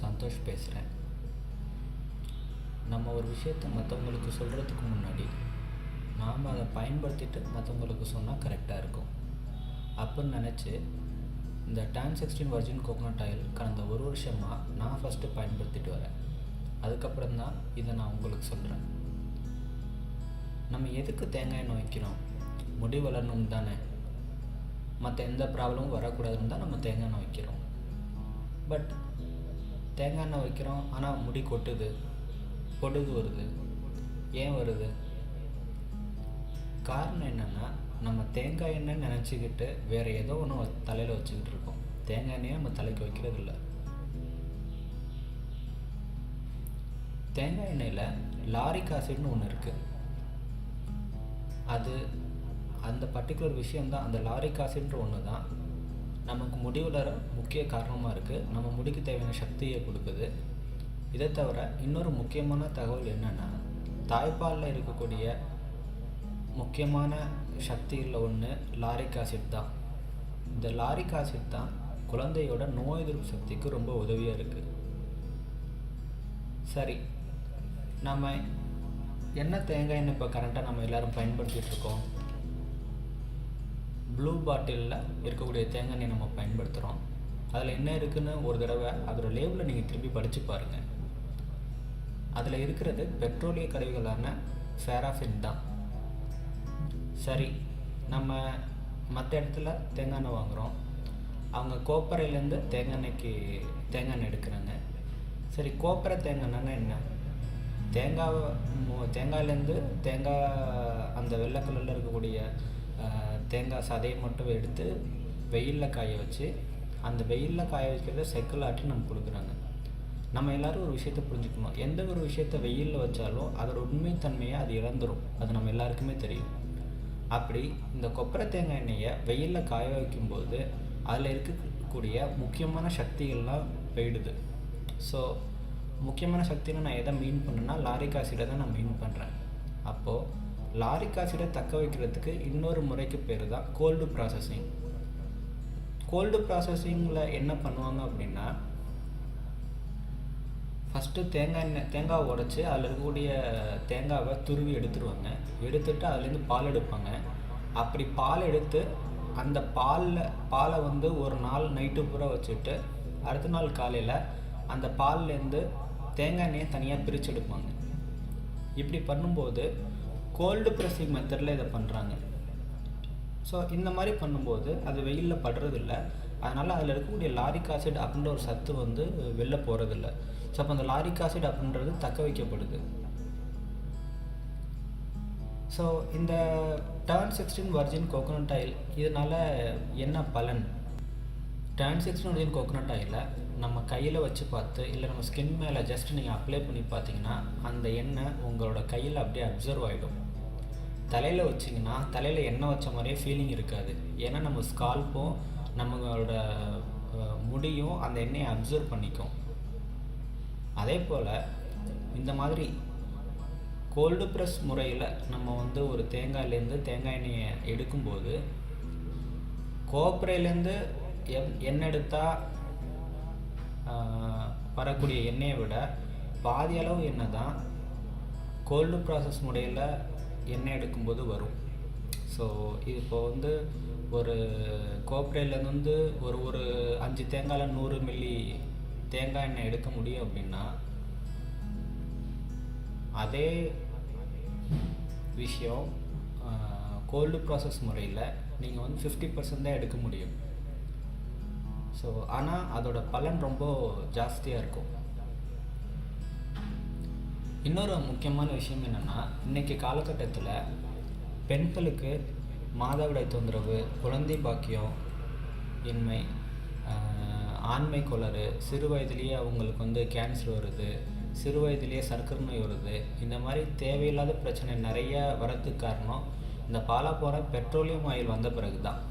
சந்தோஷ் பேசுகிறேன். நம்ம ஒரு விஷயத்தை மற்றவங்களுக்கு சொல்கிறதுக்கு முன்னாடி நாம் அதை பயன்படுத்திட்டு மற்றவங்களுக்கு சொன்னால் கரெக்டாக இருக்கும் அப்படின்னு நினச்சி இந்த Turn16 வர்ஜின் கோகோனட் ஆயில் கடந்த ஒரு வருஷமாக நான் ஃபஸ்ட்டு பயன்படுத்திட்டு வரேன். அதுக்கப்புறம் தான் இதை நான் உங்களுக்கு சொல்கிறேன். நம்ம எதுக்கு தேங்காய் எண்ணெய் வைக்கிறோம்? முடி வளரணும் தானே, மற்ற எந்த ப்ராப்ளமும் வரக்கூடாதுன்னு தான் நம்ம தேங்காய் எண்ணெய் வைக்கிறோம். பட் தேங்காய் எண்ணெய் வைக்கிறோம், ஆனால் முடி கொட்டுது, பொடுகு வருது. ஏன் வருது? காரணம் என்னென்னா, நம்ம தேங்காய் எண்ணெய் நினச்சிக்கிட்டு வேறு ஏதோ ஒன்று தலையில் வச்சுக்கிட்டு இருக்கோம். தேங்காய் எண்ணெயை நம்ம தலைக்கு வைக்கிறது இல்லை. தேங்காய் எண்ணெயில் லாரிக் ஆசிட்னு ஒன்று இருக்குது. அந்த பர்டிகுலர் விஷயந்தான், அந்த லாரிக் ஆசிட்ன்ற ஒன்று தான் நமக்கு முடி வளர முக்கிய காரணமாக இருக்குது. நம்ம முடிக்கு தேவையான சக்தியை கொடுக்குது. இதை தவிர இன்னொரு முக்கியமான தகவல் என்னென்னா, தாய்ப்பாலில் இருக்கக்கூடிய முக்கியமான சக்திகளில் ஒன்று லாரிக் ஆசிட் தான். இந்த லாரிக் ஆசிட் தான் குழந்தையோட நோய் எதிர்ப்பு சக்திக்கு ரொம்ப உதவியாக இருக்குது. சரி, நம்ம என்ன தேங்காய் எண்ணெய் இப்போ கரண்ட்டாக நம்ம எல்லோரும் பயன்படுத்திகிட்டு இருக்கோம்? ப்ளூ பாட்டிலில் இருக்கக்கூடிய தேங்காய் எண்ணெய் நம்ம பயன்படுத்துகிறோம். அதில் என்ன இருக்குதுன்னு ஒரு தடவை அதோடய லேபிளை நீங்கள் திரும்பி படித்து பாருங்கள். அதில் இருக்கிறது பெட்ரோலிய கழிவுகளான ஃபேராஃபின் தான். சரி, நம்ம மற்ற இடத்துல தேங்காய் எண்ணெய் வாங்குகிறோம். அவங்க கோப்பரையிலேருந்து தேங்காய் எண்ணெய் எடுக்கிறாங்க. சரி, கோப்பரை தேங்காய் எண்ணெய்னா என்ன? தேங்காயிலேருந்து அந்த வெள்ளை கலரில் இருக்கக்கூடிய தேங்காய் சதையை மட்டும் எடுத்து வெயிலில் காய வச்சு, அந்த வெயிலில் காய வைக்கிறத செக்கில் ஆட்டி நம்ம கொடுக்குறாங்க. நம்ம எல்லோரும் ஒரு விஷயத்தை புரிஞ்சுக்கணும். எந்த ஒரு விஷயத்தை வெயிலில் வச்சாலும் அதோட உண்மைத்தன்மையை அது இழந்துடும். அது நம்ம எல்லாருக்குமே தெரியும். அப்படி இந்த கொப்பரை தேங்காய் எண்ணெயை வெயிலில் காய வைக்கும்போது அதில் இருக்கக்கூடிய முக்கியமான சக்திகள்லாம் போயிடுது. ஸோ முக்கியமான சக்தின்னு நான் எதை மீன் பண்ணுறேன்னா, லாரிக் ஆசிடை தான் நான் மீன் பண்ணுறேன். அப்போது லாரிக் ஆசிடை தக்க வைக்கிறதுக்கு இன்னொரு முறைக்கு பேர் தான் கோல்டு ப்ராசஸிங். கோல்டு ப்ராசஸிங்கில் என்ன பண்ணுவாங்க அப்படின்னா, ஃபஸ்ட்டு தேங்காய் உடைச்சி அதில் இருக்கக்கூடிய தேங்காவை துருவி எடுத்துருவாங்க. எடுத்துட்டு அதுலேருந்து பால் எடுப்பாங்க. அப்படி பால் எடுத்து அந்த பாலை ஒரு நாள் நைட்டு பூரா வச்சுட்டு அடுத்த நாள் காலையில் அந்த பால்லேருந்து தேங்காய் எண்ணெயை தனியாக பிரித்து எடுப்பாங்க. இப்படி பண்ணும்போது கோல்டு ப்ரெஸ்ஸிங் மெத்தடில் இதை பண்ணுறாங்க. ஸோ இந்த மாதிரி பண்ணும்போது அது வெயிலில் படுறதில்ல. அதனால் அதில் இருக்கக்கூடிய லாரிக் ஆசிட் அப்படின்ற ஒரு சத்து வெளில போகிறதில்ல. ஸோ அப்போ அந்த லாரிக் ஆசிட் அப்படின்றது தக்க வைக்கப்படுது. ஸோ இந்த Turn16 வர்ஜின் கோகோனட் ஆயில் இதனால் என்ன பலன்? Turn16 வர்ஜின் கோகோனட் ஆயிலை நம்ம கையில் வச்சு பார்த்து, இல்லை நம்ம ஸ்கின் மேலே ஜஸ்ட் நீங்கள் அப்ளை பண்ணி பார்த்தீங்கன்னா அந்த எண்ணெய் உங்களோட கையில் அப்படியே அப்சர்வ் ஆகிடும். தலையில் வச்சிங்கன்னா தலையில் எண்ணெய் வச்ச மாதிரியே ஃபீலிங் இருக்காது. ஏன்னா நம்ம ஸ்கால்ப்பும் நம்மளோட முடியும் அந்த எண்ணெயை அப்சர்வ் பண்ணிக்கும். அதே போல் இந்த மாதிரி கோல்டு ப்ரெஸ் முறையில் நம்ம ஒரு தேங்காயிலேருந்து தேங்காய் எண்ணெயை எடுக்கும்போது, கோப்பரையிலேருந்து எண்ணெய் எடுத்தால் வரக்கூடிய எண்ணெயை விட பாதி அளவு எண்ணெய் தான் கோல்டு ப்ராசஸ் முறையில் எண்ணெய் எடுக்கும்போது வரும். ஸோ இது இப்போ ஒரு கோப்பரையிலேருந்து ஒரு 5 தேங்காயில் 100 மில்லி தேங்காய் எண்ணெய் எடுக்க முடியும் அப்படின்னா, அதே விஷயம் கோல்டு ப்ராசஸ் முறையில் நீங்கள் 50% தான் எடுக்க முடியும். ஸோ ஆனால் அதோட பலன் ரொம்ப ஜாஸ்தியாக இருக்கும். இன்னொரு முக்கியமான விஷயம் என்னென்னா, இன்றைக்கி காலகட்டத்தில் பெண்களுக்கு மாதவிடாய் தொந்தரவு, குழந்தை பாக்கியம் இன்மை, ஆண்மை கோளாறு, சிறு வயதிலேயே அவங்களுக்கு கேன்சர் வருது, சிறு வயதிலேயே சர்க்கரை நோய் வருது. இந்த மாதிரி தேவையில்லாத பிரச்சனை நிறைய வரதுக்கு காரணம் இந்த போகிற பெட்ரோலியம் ஆயில் வந்த பிறகு தான்.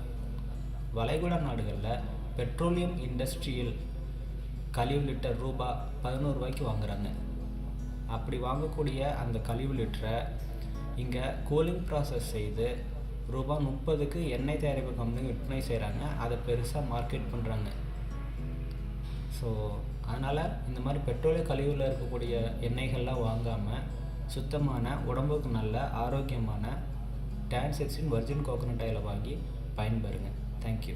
வளைகுடா நாடுகளில் பெட்ரோலியம் இண்டஸ்ட்ரியல் கழிவு லிட்டர் ரூபாய் 11 வாங்குகிறாங்க. அப்படி வாங்கக்கூடிய அந்த கழிவு லிட்டரை இங்கே கூலிங் ப்ராசஸ் செய்து ரூபாய் 30 எண்ணெய் தயாரிப்பு கம்பெனி விற்பனை செய்கிறாங்க. அதை பெருசாக மார்க்கெட் பண்ணுறாங்க. ஸோ அதனால் இந்த மாதிரி பெட்ரோலிய கழிவுகளில் இருக்கக்கூடிய எண்ணெய்கள்லாம் வாங்காமல் சுத்தமான உடம்புக்கு நல்ல ஆரோக்கியமான Turn16 வர்ஜின் கோகோனட் ஆயிலை வாங்கி பயன்பெறுங்க. தேங்க்யூ.